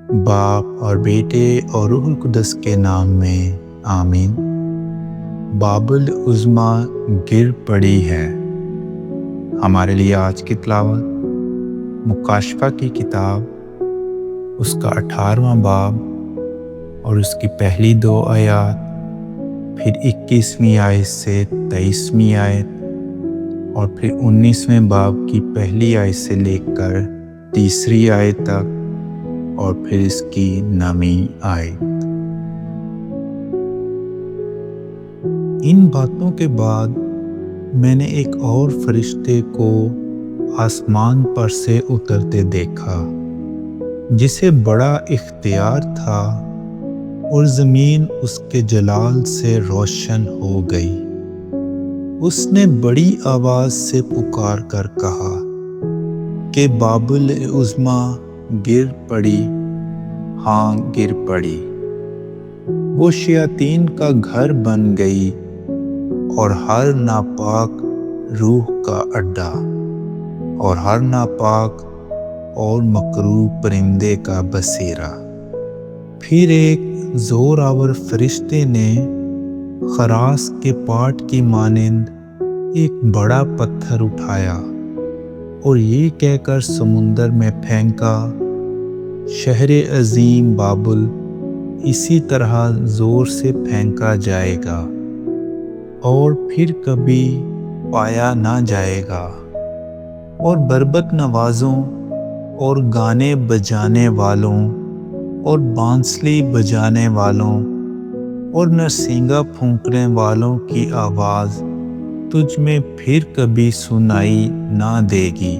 باپ اور بیٹے اور روح القدس کے نام میں آمین۔ بابل عظمیٰ گر پڑی ہے۔ ہمارے لیے آج کی تلاوت مکاشفہ کی کتاب، اس کا 18واں باب اور اس کی پہلی 2 آیات، پھر 21ویں آیت سے 23ویں آیت اور پھر 19ویں باب کی پہلی آیت سے لے کر 3 آیت تک اور پھر اس کی 9ویں آیت۔ ان باتوں کے بعد میں نے ایک اور فرشتے کو آسمان پر سے اترتے دیکھا، جسے بڑا اختیار تھا اور زمین اس کے جلال سے روشن ہو گئی۔ اس نے بڑی آواز سے پکار کر کہا کہ بابل عظمیٰ گر پڑی، ہاں گر پڑی، وہ شیاطین کا گھر بن گئی اور ہر ناپاک روح کا اڈا اور ہر ناپاک اور مکروہ پرندے کا بسیرا۔ پھر ایک زور آور فرشتے نے خراش کے پاٹ کی مانند ایک بڑا پتھر اٹھایا اور یہ کہہ کر سمندر میں پھینکا، شہر عظیم بابل اسی طرح زور سے پھینکا جائے گا اور پھر کبھی پایا نہ جائے گا، اور بربط نوازوں اور گانے بجانے والوں اور بانسلی بجانے والوں اور نرسنگا پھونکنے والوں کی آواز تجھ میں پھر کبھی سنائی نہ دے گی،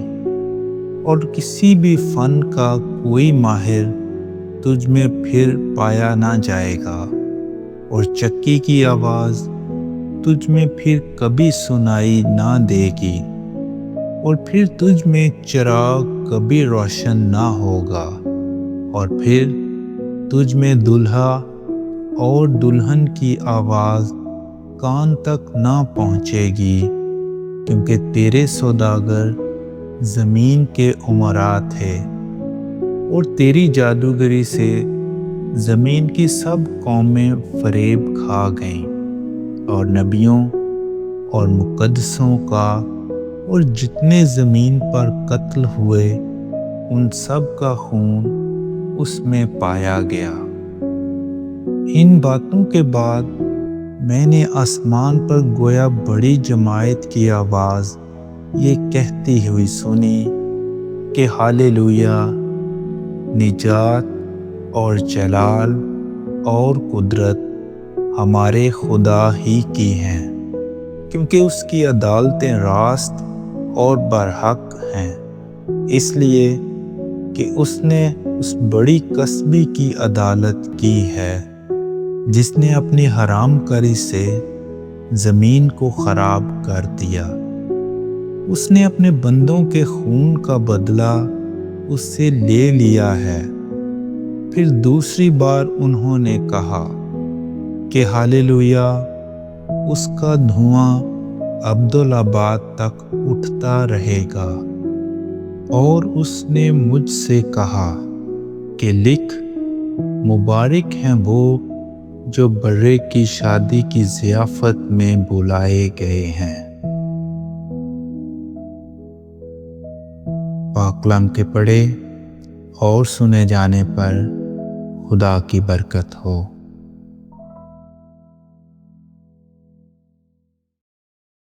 اور کسی بھی فن کا کوئی ماہر تجھ میں پھر پایا نہ جائے گا، اور چکی کی آواز تجھ میں پھر کبھی سنائی نہ دے گی، اور پھر تجھ میں چراغ کبھی روشن نہ ہوگا، اور پھر تجھ میں دولہا اور دلہن کی آواز کان تک نہ پہنچے گی، کیونکہ تیرے سوداگر زمین کے امراء تھے، اور تیری جادوگری سے زمین کی سب قومیں فریب کھا گئیں، اور نبیوں اور مقدسوں کا اور جتنے زمین پر قتل ہوئے ان سب کا خون اس میں پایا گیا۔ ان باتوں کے بعد میں نے آسمان پر گویا بڑی جماعت کی آواز یہ کہتی ہوئی سنی کہ ہالےلویا، نجات اور جلال اور قدرت ہمارے خدا ہی کی ہیں، کیونکہ اس کی عدالتیں راست اور برحق ہیں، اس لیے کہ اس نے اس بڑی کسبی کی عدالت کی ہے جس نے اپنی حرام کاری سے زمین کو خراب کر دیا۔ اس نے اپنے بندوں کے خون کا بدلہ اس سے لے لیا ہے۔ پھر دوسری بار انہوں نے کہا کہ ہالےلویا، اس کا دھواں ابدالآباد تک اٹھتا رہے گا۔ اور اس نے مجھ سے کہا کہ لکھ، مبارک ہیں وہ جو برے کی شادی کی ضیافت میں بلائے گئے ہیں۔ پاک کلام کے پڑھے اور سنے جانے پر خدا کی برکت ہو۔